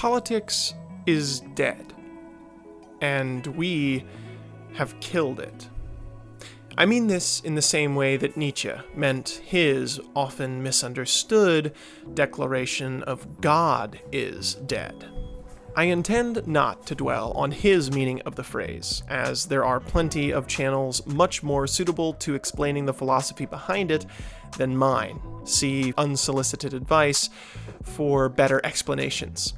Politics is dead, and we have killed it. I mean this in the same way that Nietzsche meant his often misunderstood declaration of God is dead. I intend not to dwell on his meaning of the phrase, as there are plenty of channels much more suitable to explaining the philosophy behind it than mine. See Unsolicited Advice for better explanations.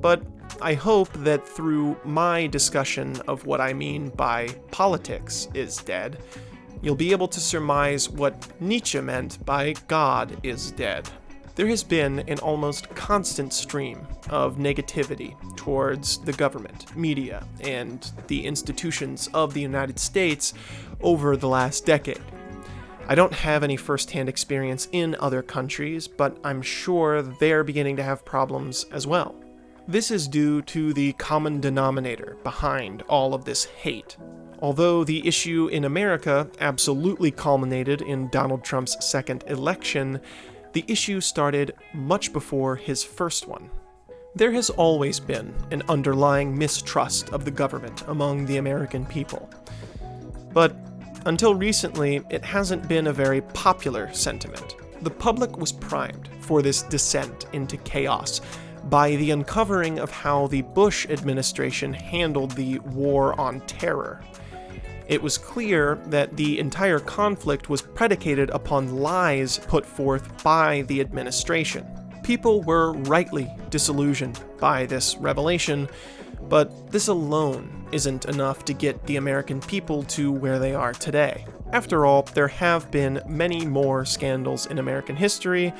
But I hope that through my discussion of what I mean by politics is dead, you'll be able to surmise what Nietzsche meant by God is dead. There has been an almost constant stream of negativity towards the government, media, and the institutions of the United States over the last decade. I don't have any first-hand experience in other countries, but I'm sure they're beginning to have problems as well. This is due to the common denominator behind all of this hate. Although the issue in America absolutely culminated in Donald Trump's second election, the issue started much before his first one. There has always been an underlying mistrust of the government among the American people. But until recently, it hasn't been a very popular sentiment. The public was primed for this descent into chaos by the uncovering of how the Bush administration handled the war on terror. It was clear that the entire conflict was predicated upon lies put forth by the administration. People were rightly disillusioned by this revelation, but this alone isn't enough to get the American people to where they are today. After all, there have been many more scandals in American history.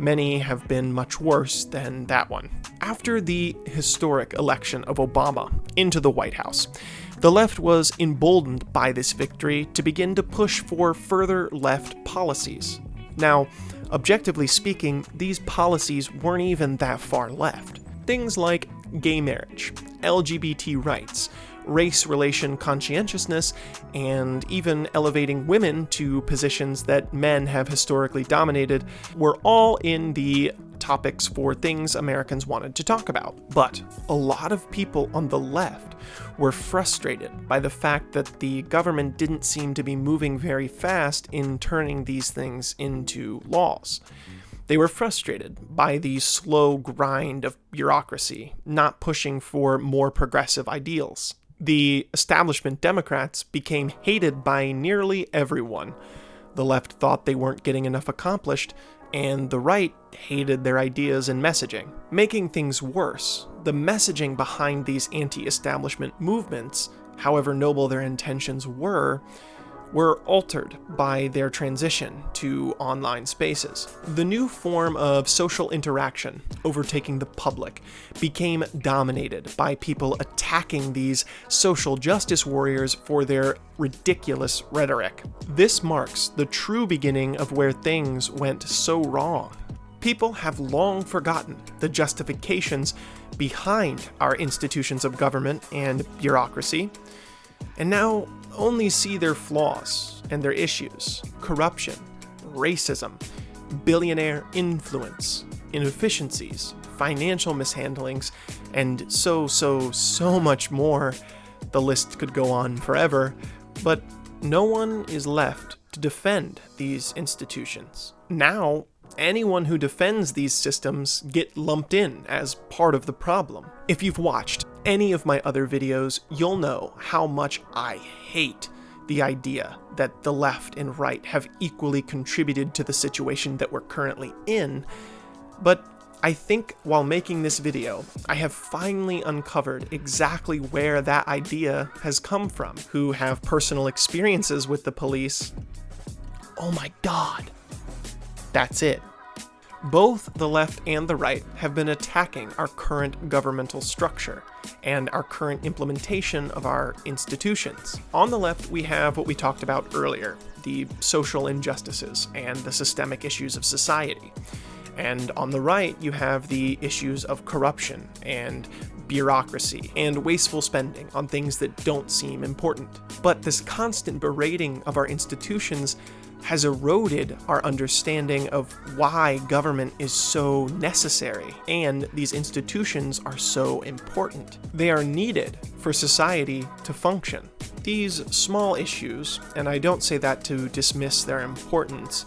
Many have been much worse than that one. After the historic election of Obama into the White House, the left was emboldened by this victory to begin to push for further left policies. Now, objectively speaking, these policies weren't even that far left. Things like gay marriage, LGBT rights, race relation conscientiousness, and even elevating women to positions that men have historically dominated were all in the topics for things Americans wanted to talk about. But a lot of people on the left were frustrated by the fact that the government didn't seem to be moving very fast in turning these things into laws. They were frustrated by the slow grind of bureaucracy, not pushing for more progressive ideals. The establishment Democrats became hated by nearly everyone. The left thought they weren't getting enough accomplished, and the right hated their ideas and messaging. Making things worse, the messaging behind these anti-establishment movements, however noble their intentions were altered by their transition to online spaces. The new form of social interaction overtaking the public became dominated by people attacking these social justice warriors for their ridiculous rhetoric. This marks the true beginning of where things went so wrong. People have long forgotten the justifications behind our institutions of government and bureaucracy, and now only see their flaws and their issues: corruption, racism, billionaire influence, inefficiencies, financial mishandlings, and so much more. The list could go on forever, but no one is left to defend these institutions. Now, anyone who defends these systems get lumped in as part of the problem. If you've watched any of my other videos, you'll know how much I hate the idea that the left and right have equally contributed to the situation that we're currently in, but I think while making this video, I have finally uncovered exactly where that idea has come from. Who have personal experiences with the police. Oh my God, that's it. Both the left and the right have been attacking our current governmental structure and our current implementation of our institutions. On the left, we have what we talked about earlier, the social injustices and the systemic issues of society. And on the right, you have the issues of corruption and bureaucracy and wasteful spending on things that don't seem important. But this constant berating of our institutions has eroded our understanding of why government is so necessary and these institutions are so important. They are needed for society to function. These small issues, and I don't say that to dismiss their importance,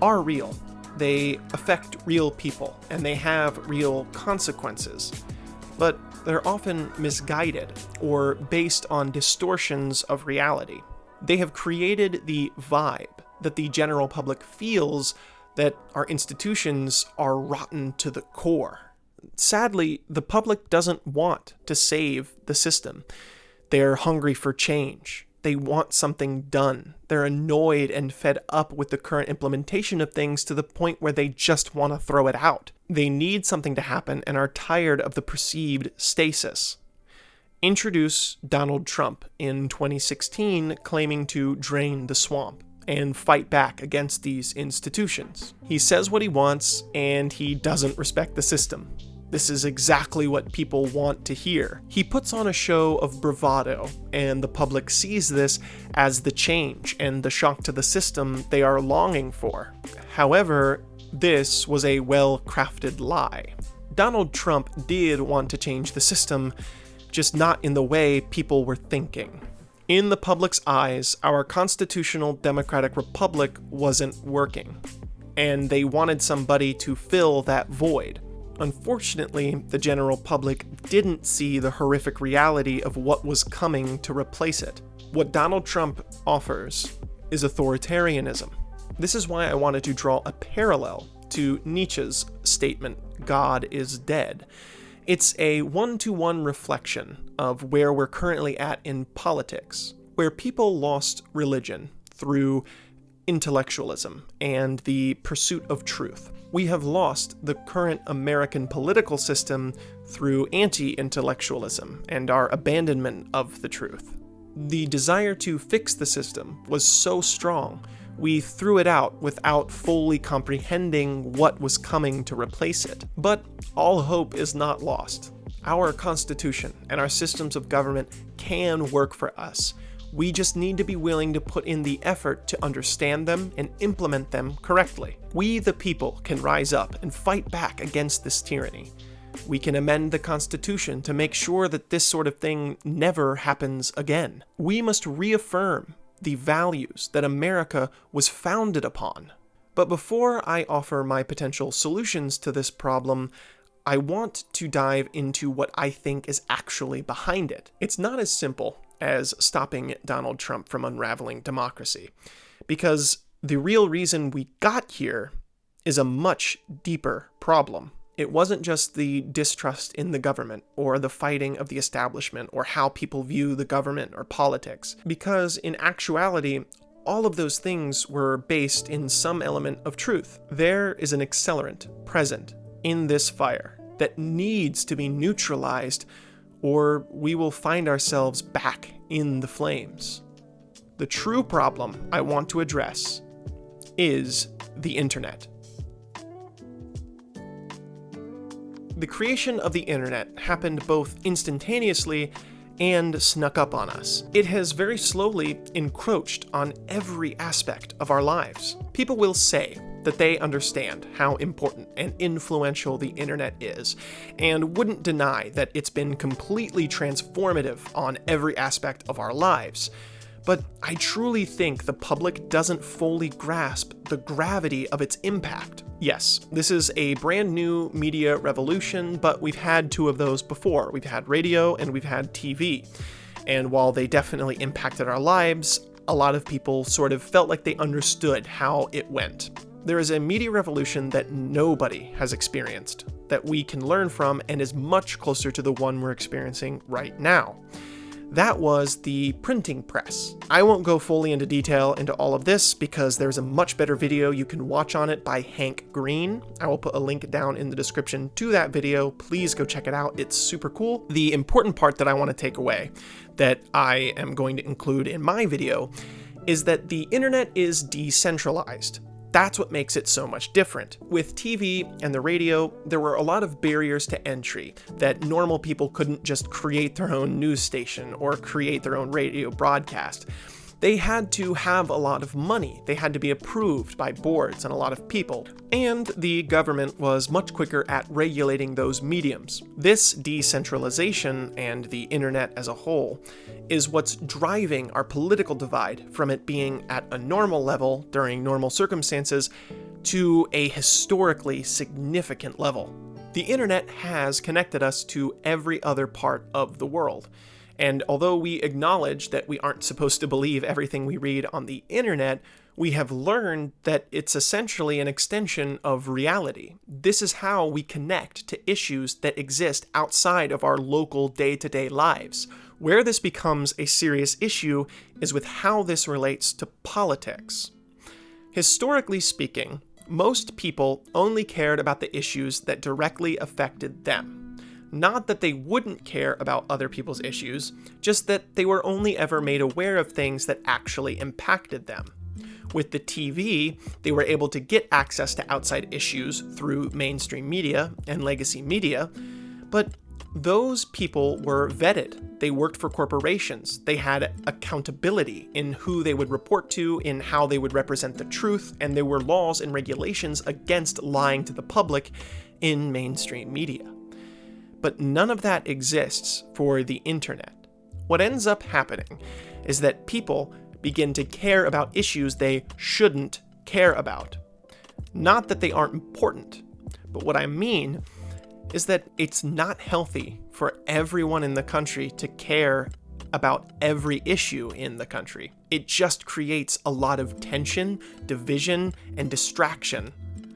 are real. They affect real people, and they have real consequences. But they're often misguided or based on distortions of reality. They have created the vibe that the general public feels that our institutions are rotten to the core. Sadly, the public doesn't want to save the system. They're hungry for change. They want something done. They're annoyed and fed up with the current implementation of things to the point where they just want to throw it out. They need something to happen and are tired of the perceived stasis. Introduce Donald Trump in 2016 claiming to drain the swamp and fight back against these institutions. He says what he wants, and he doesn't respect the system. This is exactly what people want to hear. He puts on a show of bravado, and the public sees this as the change and the shock to the system they are longing for. However, this was a well-crafted lie. Donald Trump did want to change the system, just not in the way people were thinking. In the public's eyes, our constitutional democratic republic wasn't working, and they wanted somebody to fill that void. Unfortunately, the general public didn't see the horrific reality of what was coming to replace it. What Donald Trump offers is authoritarianism. This is why I wanted to draw a parallel to Nietzsche's statement, "God is dead." It's a one-to-one reflection of where we're currently at in politics, where people lost religion through intellectualism and the pursuit of truth. We have lost the current American political system through anti-intellectualism and our abandonment of the truth. The desire to fix the system was so strong, we threw it out without fully comprehending what was coming to replace it. But all hope is not lost. Our Constitution and our systems of government can work for us. We just need to be willing to put in the effort to understand them and implement them correctly. We, the people, can rise up and fight back against this tyranny. We can amend the Constitution to make sure that this sort of thing never happens again. We must reaffirm the values that America was founded upon. But before I offer my potential solutions to this problem, I want to dive into what I think is actually behind it. It's not as simple as stopping Donald Trump from unraveling democracy, because the real reason we got here is a much deeper problem. It wasn't just the distrust in the government, or the fighting of the establishment, or how people view the government or politics, because in actuality, all of those things were based in some element of truth. There is an accelerant present in this fire that needs to be neutralized, or we will find ourselves back in the flames. The true problem I want to address is the internet. The creation of the internet happened both instantaneously and snuck up on us. It has very slowly encroached on every aspect of our lives. People will say that they understand how important and influential the internet is, and wouldn't deny that it's been completely transformative on every aspect of our lives. But I truly think the public doesn't fully grasp the gravity of its impact. Yes, this is a brand new media revolution, but we've had two of those before. We've had radio and we've had TV. And while they definitely impacted our lives, a lot of people sort of felt like they understood how it went. There is a media revolution that nobody has experienced, that we can learn from, and is much closer to the one we're experiencing right now. That was the printing press. I won't go fully into detail into all of this because there's a much better video you can watch on it by Hank Green. I will put a link down in the description to that video. Please go check it out. It's super cool. The important part that I want to take away, that I am going to include in my video, is that the internet is decentralized. That's what makes it so much different. With TV and the radio, there were a lot of barriers to entry that normal people couldn't just create their own news station or create their own radio broadcast. They had to have a lot of money. They had to be approved by boards and a lot of people. And the government was much quicker at regulating those mediums. This decentralization and the internet as a whole is what's driving our political divide from it being at a normal level during normal circumstances to a historically significant level. The internet has connected us to every other part of the world. And although we acknowledge that we aren't supposed to believe everything we read on the internet, we have learned that it's essentially an extension of reality. This is how we connect to issues that exist outside of our local day-to-day lives. Where this becomes a serious issue is with how this relates to politics. Historically speaking, most people only cared about the issues that directly affected them. Not that they wouldn't care about other people's issues, just that they were only ever made aware of things that actually impacted them. With the TV, they were able to get access to outside issues through mainstream media and legacy media, but those people were vetted. They worked for corporations. They had accountability in who they would report to, in how they would represent the truth, and there were laws and regulations against lying to the public in mainstream media. But none of that exists for the internet. What ends up happening is that people begin to care about issues they shouldn't care about. Not that they aren't important, but what I mean is that it's not healthy for everyone in the country to care about every issue in the country. It just creates a lot of tension, division, and distraction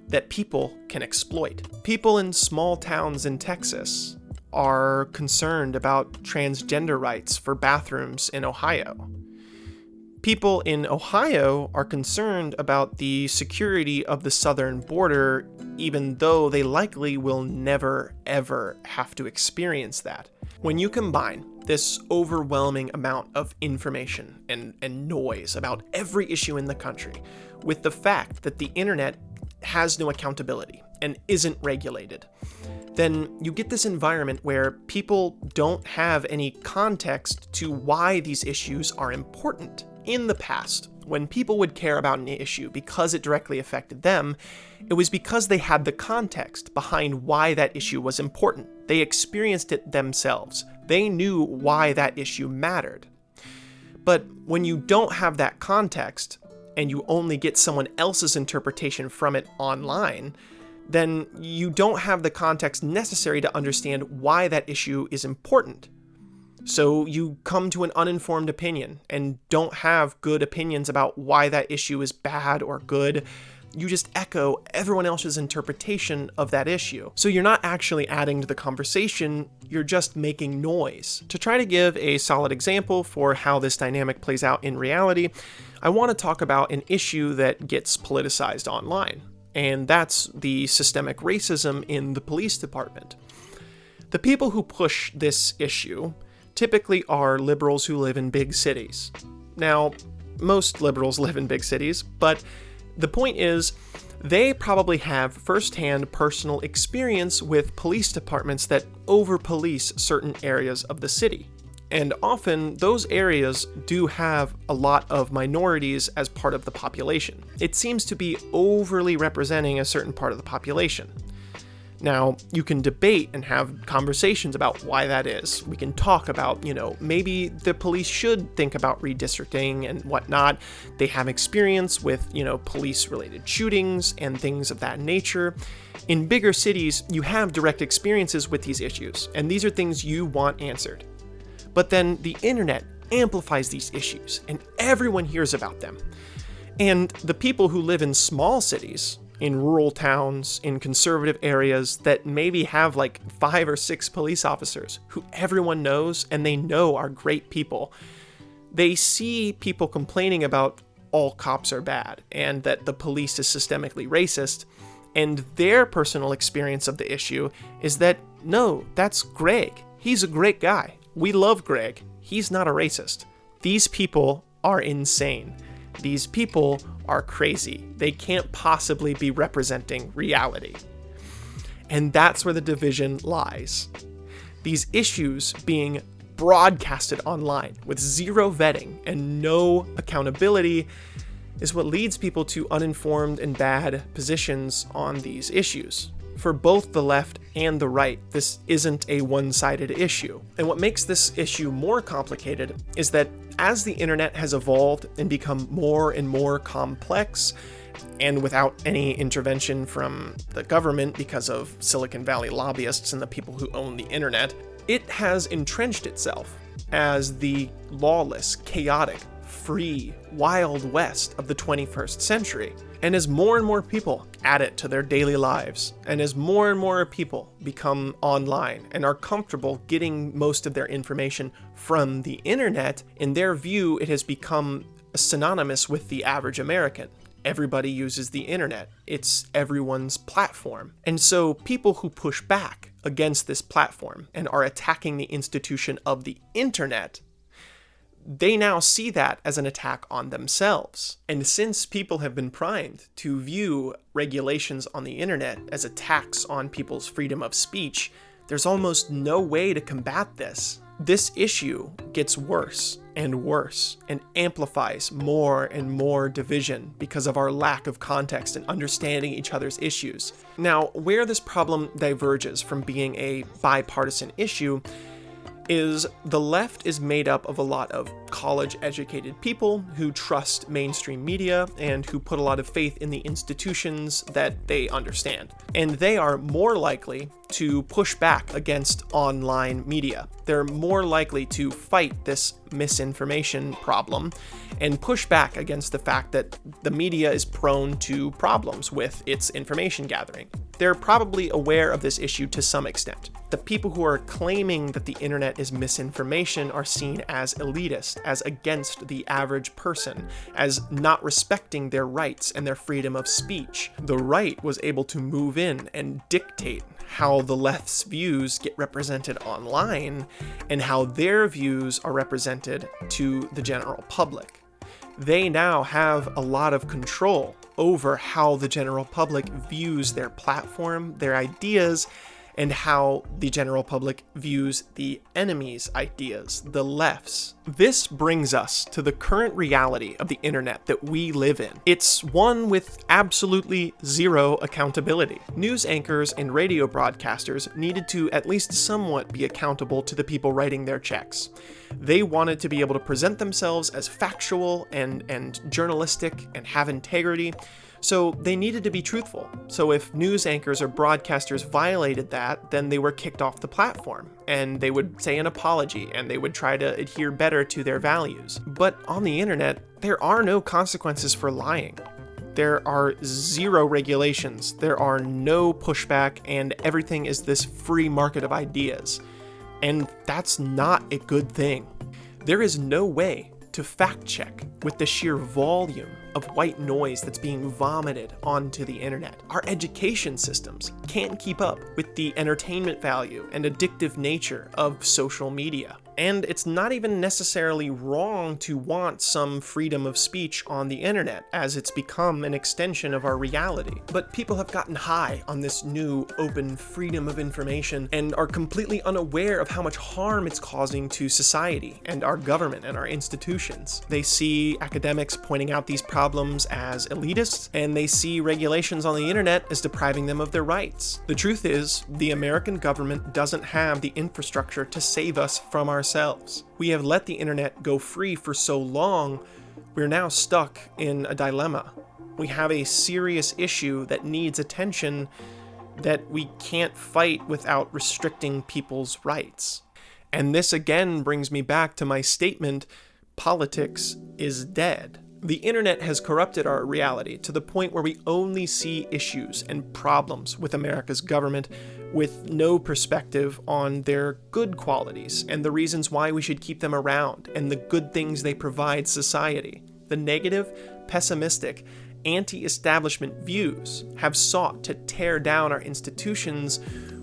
that people can exploit. People in small towns in Texas are concerned about transgender rights for bathrooms in Ohio. People in Ohio are concerned about the security of the southern border, even though they likely will never, ever have to experience that. When you combine this overwhelming amount of information and noise about every issue in the country with the fact that the internet has no accountability and isn't regulated, then you get this environment where people don't have any context to why these issues are important. In the past, when people would care about an issue because it directly affected them, it was because they had the context behind why that issue was important. They experienced it themselves. They knew why that issue mattered. But when you don't have that context, and you only get someone else's interpretation from it online, then you don't have the context necessary to understand why that issue is important. So you come to an uninformed opinion and don't have good opinions about why that issue is bad or good. You just echo everyone else's interpretation of that issue. So you're not actually adding to the conversation, you're just making noise. To try to give a solid example for how this dynamic plays out in reality, I want to talk about an issue that gets politicized online, and that's the systemic racism in the police department. The people who push this issue typically are liberals who live in big cities. Now, most liberals live in big cities, but the point is, they probably have firsthand personal experience with police departments that over-police certain areas of the city. And often, those areas do have a lot of minorities as part of the population. It seems to be overly representing a certain part of the population. Now, you can debate and have conversations about why that is. We can talk about, maybe the police should think about redistricting and whatnot. They have experience with, police-related shootings and things of that nature. In bigger cities, you have direct experiences with these issues, and these are things you want answered. But then the internet amplifies these issues, and everyone hears about them. And the people who live in small cities, in rural towns, in conservative areas that maybe have like 5 or 6 police officers who everyone knows and they know are great people, they see people complaining about all cops are bad and that the police is systemically racist, and their personal experience of the issue is that, no, that's Greg. He's a great guy. We love Greg. He's not a racist. These people are insane. These people are crazy. They can't possibly be representing reality. And that's where the division lies. These issues being broadcasted online with zero vetting and no accountability is what leads people to uninformed and bad positions on these issues. For both the left and the right, this isn't a one-sided issue. And what makes this issue more complicated is that as the internet has evolved and become more and more complex, and without any intervention from the government because of Silicon Valley lobbyists and the people who own the internet, it has entrenched itself as the lawless, chaotic, free, wild west of the 21st century. And as more and more people add it to their daily lives, and as more and more people become online and are comfortable getting most of their information from the internet, in their view, it has become synonymous with the average American. Everybody uses the internet. It's everyone's platform. And so people who push back against this platform and are attacking the institution of the internet, they now see that as an attack on themselves. And since people have been primed to view regulations on the internet as attacks on people's freedom of speech, there's almost no way to combat this. This issue gets worse and amplifies more and more division because of our lack of context and understanding each other's issues. Now, where this problem diverges from being a bipartisan issue is the left is made up of a lot of college-educated people who trust mainstream media and who put a lot of faith in the institutions that they understand. And they are more likely to push back against online media. They're more likely to fight this misinformation problem and push back against the fact that the media is prone to problems with its information gathering. They're probably aware of this issue to some extent. The people who are claiming that the internet is misinformation are seen as elitist, as against the average person, as not respecting their rights and their freedom of speech. The right was able to move in and dictate how the left's views get represented online and how their views are represented to the general public. They now have a lot of control over how the general public views their platform, their ideas, and how the general public views the enemy's ideas, the left's. This brings us to the current reality of the internet that we live in. It's one with absolutely zero accountability. News anchors and radio broadcasters needed to at least somewhat be accountable to the people writing their checks. They wanted to be able to present themselves as factual and journalistic and have integrity, so they needed to be truthful. So if news anchors or broadcasters violated that, then they were kicked off the platform, and they would say an apology, and they would try to adhere better to their values. But on the internet, there are no consequences for lying. There are zero regulations, there are no pushback, and everything is this free market of ideas. And that's not a good thing. There is no way to fact check with the sheer volume of white noise that's being vomited onto the internet. Our education systems can't keep up with the entertainment value and addictive nature of social media. And it's not even necessarily wrong to want some freedom of speech on the internet, as it's become an extension of our reality. But people have gotten high on this new open freedom of information and are completely unaware of how much harm it's causing to society and our government and our institutions. They see academics pointing out these problems as elitist, and they see regulations on the internet as depriving them of their rights. The truth is, the American government doesn't have the infrastructure to save us from ourselves. We have let the internet go free for so long, we're now stuck in a dilemma. We have a serious issue that needs attention that we can't fight without restricting people's rights. And this again brings me back to my statement, politics is dead. The internet has corrupted our reality to the point where we only see issues and problems with America's government with no perspective on their good qualities and the reasons why we should keep them around and the good things they provide society. The negative, pessimistic, anti-establishment views have sought to tear down our institutions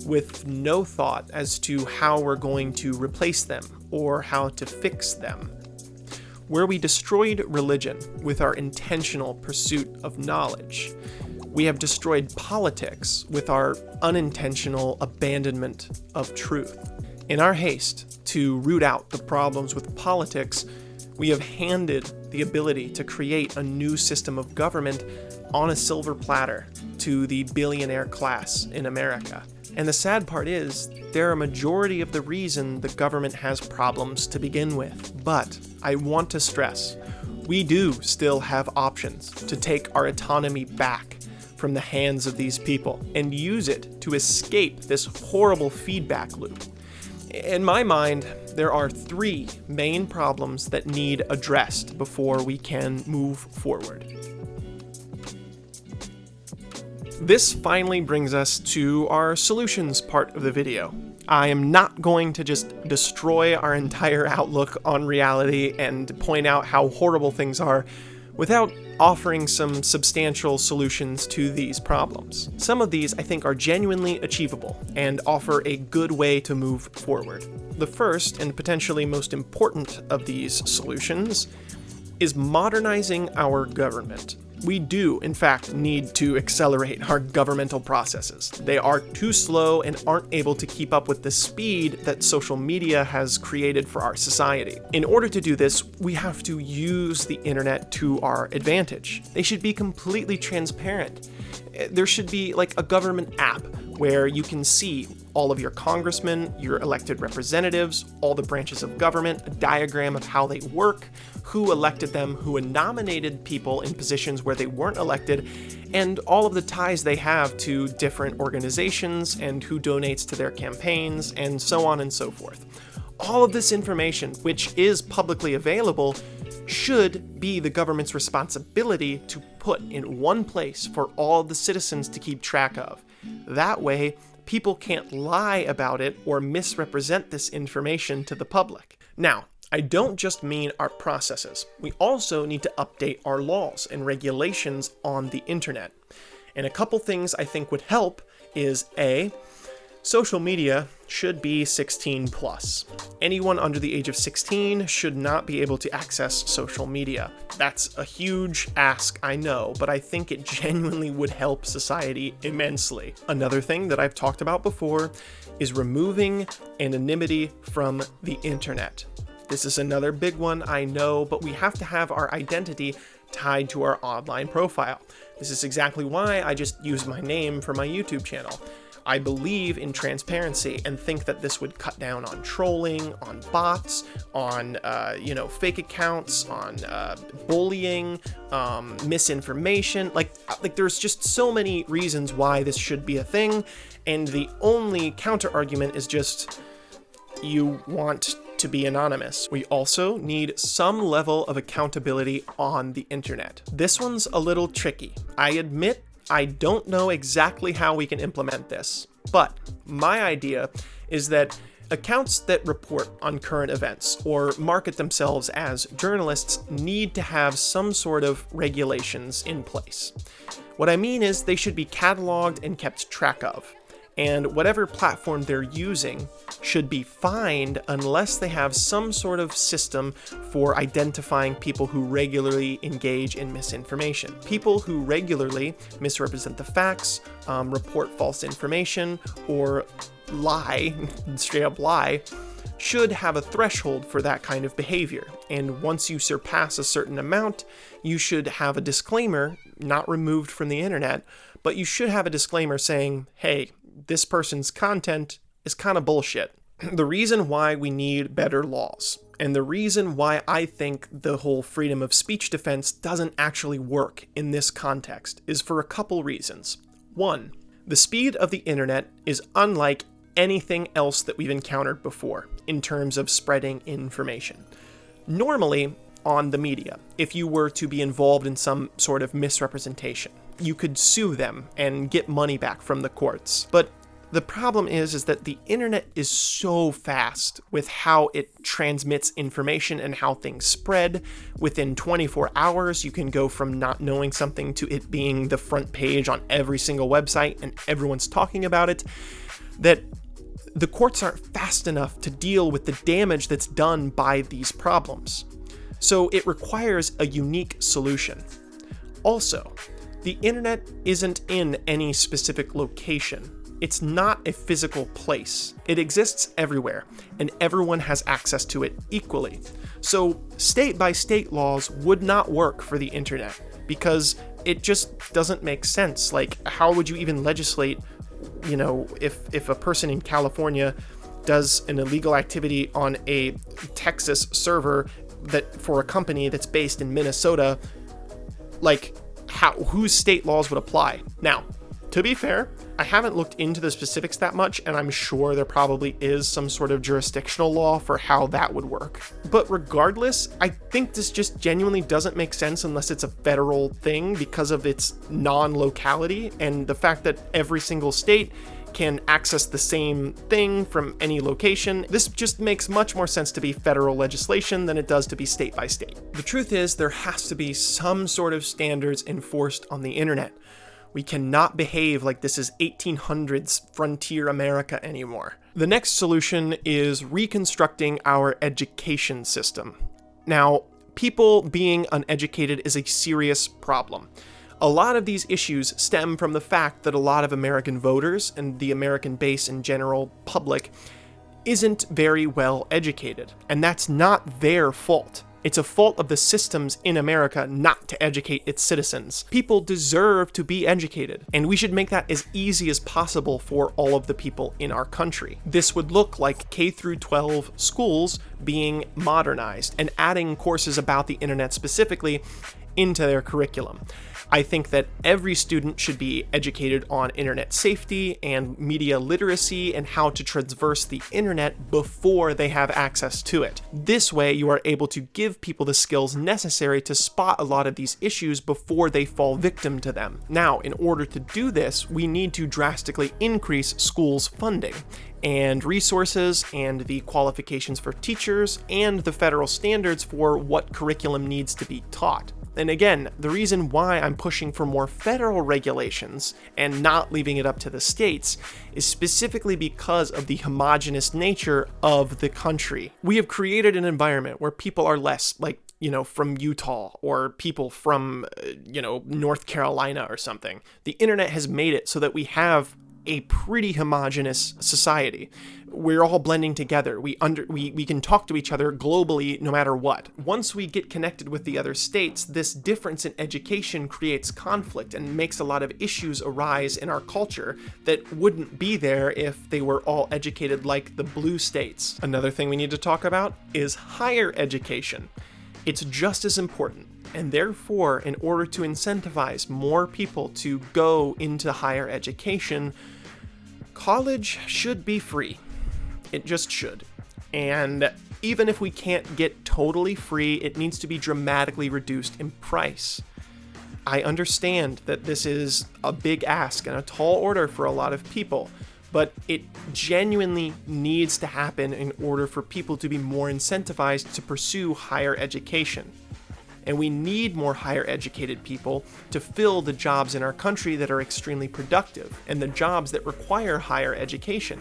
with no thought as to how we're going to replace them or how to fix them. where we destroyed religion with our intentional pursuit of knowledge. We have destroyed politics with our unintentional abandonment of truth. In our haste to root out the problems with politics, we have handed the ability to create a new system of government on a silver platter to the billionaire class in America. And the sad part is, they're a majority of the reason the government has problems to begin with. But I want to stress, we do still have options to take our autonomy back from the hands of these people and use it to escape this horrible feedback loop. In my mind, there are 3 main problems that need addressed before we can move forward. This finally brings us to our solutions part of the video. I am not going to just destroy our entire outlook on reality and point out how horrible things are without offering some substantial solutions to these problems. Some of these I think are genuinely achievable and offer a good way to move forward. The first and potentially most important of these solutions is modernizing our government. We do, in fact, need to accelerate our governmental processes. They are too slow and aren't able to keep up with the speed that social media has created for our society. In order to do this, we have to use the internet to our advantage. They should be completely transparent. There should be like a government app where you can see all of your congressmen, your elected representatives, all the branches of government, a diagram of how they work, who elected them, who nominated people in positions where they weren't elected, and all of the ties they have to different organizations and who donates to their campaigns, and so on and so forth. All of this information, which is publicly available, should be the government's responsibility to put in one place for all the citizens to keep track of. That way, people can't lie about it or misrepresent this information to the public. Now, I don't just mean our processes. We also need to update our laws and regulations on the internet. And a couple things I think would help is A, social media should be 16 plus. Anyone under the age of 16 should not be able to access social media. That's a huge ask, I know, but I think it genuinely would help society immensely. Another thing that I've talked about before is removing anonymity from the internet. This is another big one, I know, but we have to have our identity tied to our online profile. This is exactly why I just use my name for my YouTube channel. I believe in transparency and think that this would cut down on trolling, on bots, on fake accounts, on bullying, misinformation. Like there's just so many reasons why this should be a thing, and the only counter argument is just you want to be anonymous. We also need some level of accountability on the internet. This one's a little tricky. I admit I don't know exactly how we can implement this, but my idea is that accounts that report on current events or market themselves as journalists need to have some sort of regulations in place. What I mean is they should be cataloged and kept track of, and whatever platform they're using should be fined unless they have some sort of system for identifying people who regularly engage in misinformation. People who regularly misrepresent the facts, report false information, or lie, straight up lie, should have a threshold for that kind of behavior. And once you surpass a certain amount, you should have a disclaimer, not removed from the internet, but you should have a disclaimer saying, hey, this person's content is kind of bullshit. The reason why we need better laws, and the reason why I think the whole freedom of speech defense doesn't actually work in this context, is for a couple reasons. One, the speed of the internet is unlike anything else that we've encountered before in terms of spreading information. Normally, on the media, if you were to be involved in some sort of misrepresentation, you could sue them and get money back from the courts. But the problem is that the internet is so fast with how it transmits information and how things spread. Within 24 hours, you can go from not knowing something to it being the front page on every single website and everyone's talking about it, that the courts aren't fast enough to deal with the damage that's done by these problems. So it requires a unique solution. Also, the internet isn't in any specific location. It's not a physical place. It exists everywhere, and everyone has access to it equally. So state-by-state laws would not work for the internet, because it just doesn't make sense. Like, how would you even legislate, if a person in California does an illegal activity on a Texas server that for a company that's based in Minnesota, like, whose state laws would apply? Now, to be fair, I haven't looked into the specifics that much, and I'm sure there probably is some sort of jurisdictional law for how that would work. But regardless, I think this just genuinely doesn't make sense unless it's a federal thing because of its non-locality and the fact that every single state can access the same thing from any location. This just makes much more sense to be federal legislation than it does to be state by state. The truth is, there has to be some sort of standards enforced on the internet. We cannot behave like this is 1800s frontier America anymore. The next solution is reconstructing our education system. Now, people being uneducated is a serious problem. A lot of these issues stem from the fact that a lot of American voters and the American base in general public isn't very well educated, and that's not their fault. It's a fault of the systems in America not to educate its citizens. People deserve to be educated, and we should make that as easy as possible for all of the people in our country. This would look like K through 12 schools being modernized and adding courses about the internet specifically into their curriculum. I think that every student should be educated on internet safety and media literacy and how to traverse the internet before they have access to it. This way, you are able to give people the skills necessary to spot a lot of these issues before they fall victim to them. Now, in order to do this, we need to drastically increase schools' funding and resources and the qualifications for teachers and the federal standards for what curriculum needs to be taught. And again, the reason why I'm pushing for more federal regulations and not leaving it up to the states is specifically because of the homogenous nature of the country. We have created an environment where people are less from Utah or people from, North Carolina or something. The internet has made it so that we have a pretty homogenous society. We're all blending together. We can talk to each other globally no matter what. Once we get connected with the other states, this difference in education creates conflict and makes a lot of issues arise in our culture that wouldn't be there if they were all educated like the blue states. Another thing we need to talk about is higher education. It's just as important. And therefore, in order to incentivize more people to go into higher education, college should be free. It just should. And even if we can't get totally free, it needs to be dramatically reduced in price. I understand that this is a big ask and a tall order for a lot of people, but it genuinely needs to happen in order for people to be more incentivized to pursue higher education. And we need more higher educated people to fill the jobs in our country that are extremely productive and the jobs that require higher education,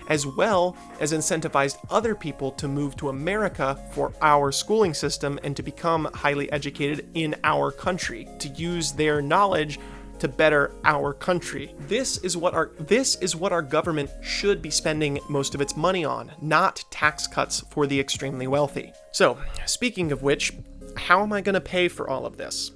as well as incentivize other people to move to America for our schooling system and to become highly educated in our country, to use their knowledge to better our country. This is what our government should be spending most of its money on, not tax cuts for the extremely wealthy. So, speaking of which, how am I going to pay for all of this?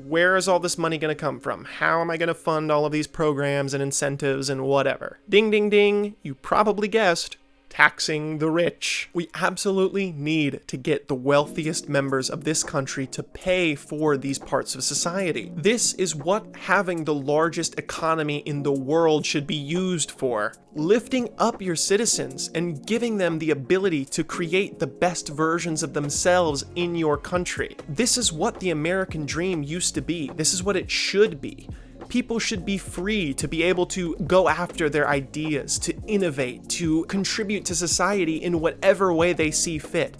Where is all this money going to come from? How am I going to fund all of these programs and incentives and whatever? Ding, ding, ding. You probably guessed. Taxing the rich. We absolutely need to get the wealthiest members of this country to pay for these parts of society. This is what having the largest economy in the world should be used for. Lifting up your citizens and giving them the ability to create the best versions of themselves in your country. This is what the American dream used to be. This is what it should be. People should be free to be able to go after their ideas, to innovate, to contribute to society in whatever way they see fit.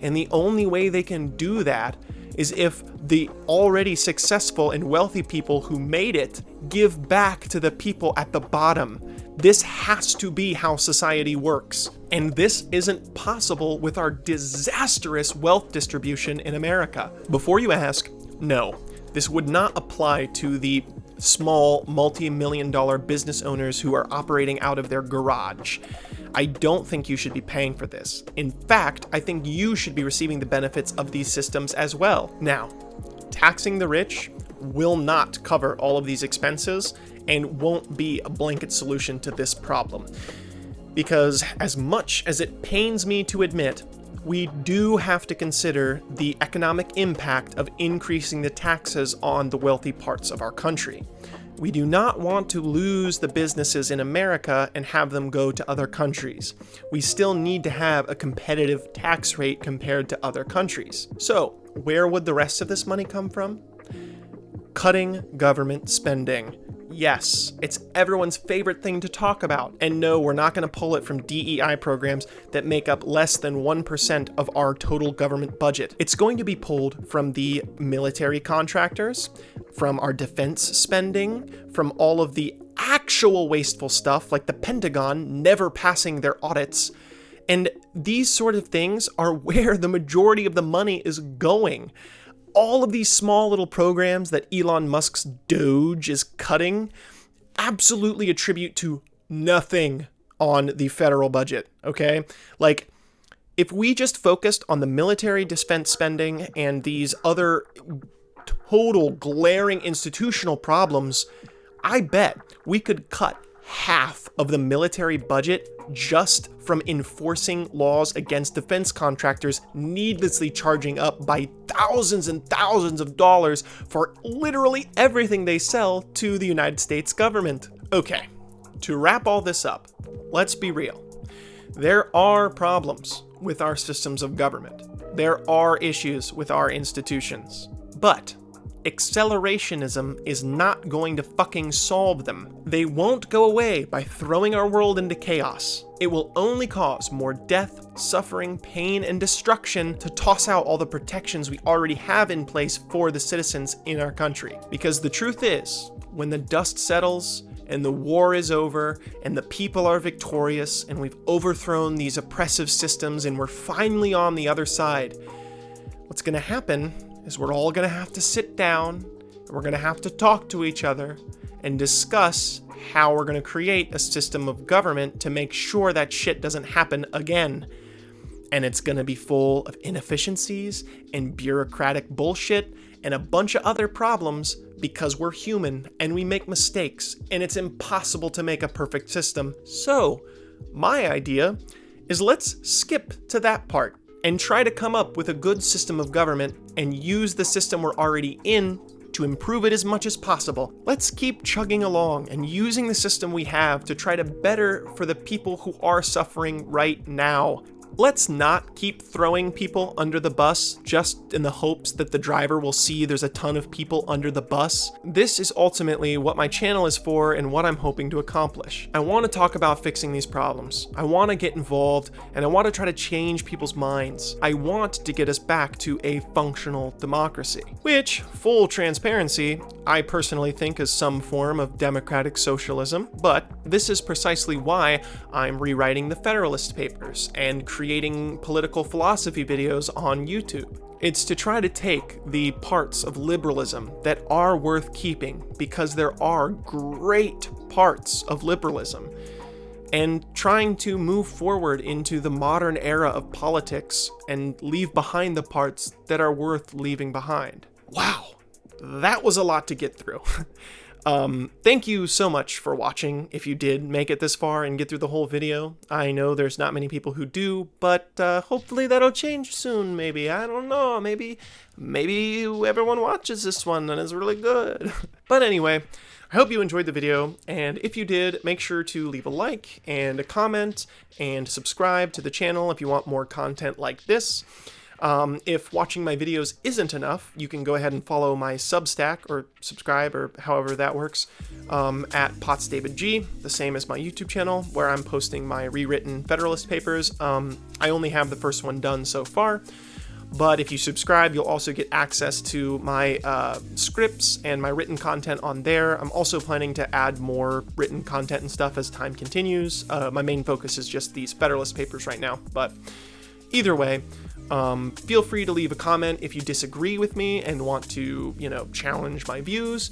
And the only way they can do that is if the already successful and wealthy people who made it give back to the people at the bottom. This has to be how society works. And this isn't possible with our disastrous wealth distribution in America. Before you ask, no, this would not apply to the small multi-million-dollar business owners who are operating out of their garage. I don't think you should be paying for this. In fact, I think you should be receiving the benefits of these systems as well. Now, taxing the rich will not cover all of these expenses and won't be a blanket solution to this problem. Because as much as it pains me to admit, we do have to consider the economic impact of increasing the taxes on the wealthy parts of our country. We do not want to lose the businesses in America and have them go to other countries. We still need to have a competitive tax rate compared to other countries. So, where would the rest of this money come from? Cutting government spending. Yes, it's everyone's favorite thing to talk about. And no, we're not going to pull it from DEI programs that make up less than 1% of our total government budget. It's going to be pulled from the military contractors, from our defense spending, from all of the actual wasteful stuff like the Pentagon never passing their audits. And these sort of things are where the majority of the money is going. All of these small little programs that Elon Musk's Doge is cutting absolutely attribute to nothing on the federal budget, okay? Like, if we just focused on the military defense spending and these other total glaring institutional problems, I bet we could cut half of the military budget just from enforcing laws against defense contractors needlessly charging up by thousands and thousands of dollars for literally everything they sell to the United States government. Okay, to wrap all this up, let's be real. There are problems with our systems of government. There are issues with our institutions. But accelerationism is not going to fucking solve them. They won't go away by throwing our world into chaos. It will only cause more death, suffering, pain, and destruction to toss out all the protections we already have in place for the citizens in our country. Because the truth is, when the dust settles and the war is over and the people are victorious and we've overthrown these oppressive systems and we're finally on the other side, what's going to happen is we're all going to have to sit down and we're going to have to talk to each other and discuss how we're going to create a system of government to make sure that shit doesn't happen again. And it's going to be full of inefficiencies and bureaucratic bullshit and a bunch of other problems because we're human and we make mistakes and it's impossible to make a perfect system. So, my idea is let's skip to that part and try to come up with a good system of government and use the system we're already in to improve it as much as possible. Let's keep chugging along and using the system we have to try to better for the people who are suffering right now. Let's not keep throwing people under the bus just in the hopes that the driver will see there's a ton of people under the bus. This is ultimately what my channel is for and what I'm hoping to accomplish. I want to talk about fixing these problems. I want to get involved and I want to try to change people's minds. I want to get us back to a functional democracy, which, full transparency, I personally think is some form of democratic socialism, but this is precisely why I'm rewriting the Federalist Papers and creating political philosophy videos on YouTube. It's to try to take the parts of liberalism that are worth keeping, because there are great parts of liberalism, and trying to move forward into the modern era of politics and leave behind the parts that are worth leaving behind. Wow, that was a lot to get through. Thank you so much for watching if you did make it this far and get through the whole video. I know there's not many people who do, but hopefully that'll change soon, maybe. I don't know, maybe everyone watches this one and it's really good. But anyway, I hope you enjoyed the video, and if you did, make sure to leave a like and a comment and subscribe to the channel if you want more content like this. If watching my videos isn't enough, you can go ahead and follow my Substack or subscribe or however that works at PotsDavidG, the same as my YouTube channel, where I'm posting my rewritten Federalist Papers. I only have the first one done so far, But if you subscribe, you'll also get access to my scripts and my written content on there. I'm also planning to add more written content and stuff as time continues. My main focus is just these Federalist Papers right now. But either way, feel free to leave a comment if you disagree with me and want to, challenge my views.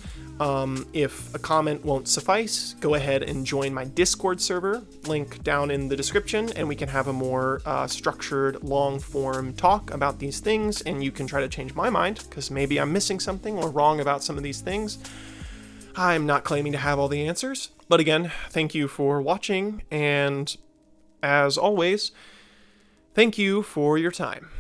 If a comment won't suffice, go ahead and join my Discord server, link down in the description, and we can have a more structured, long-form talk about these things, and you can try to change my mind, because maybe I'm missing something or wrong about some of these things. I'm not claiming to have all the answers, but again, thank you for watching, and as always, thank you for your time.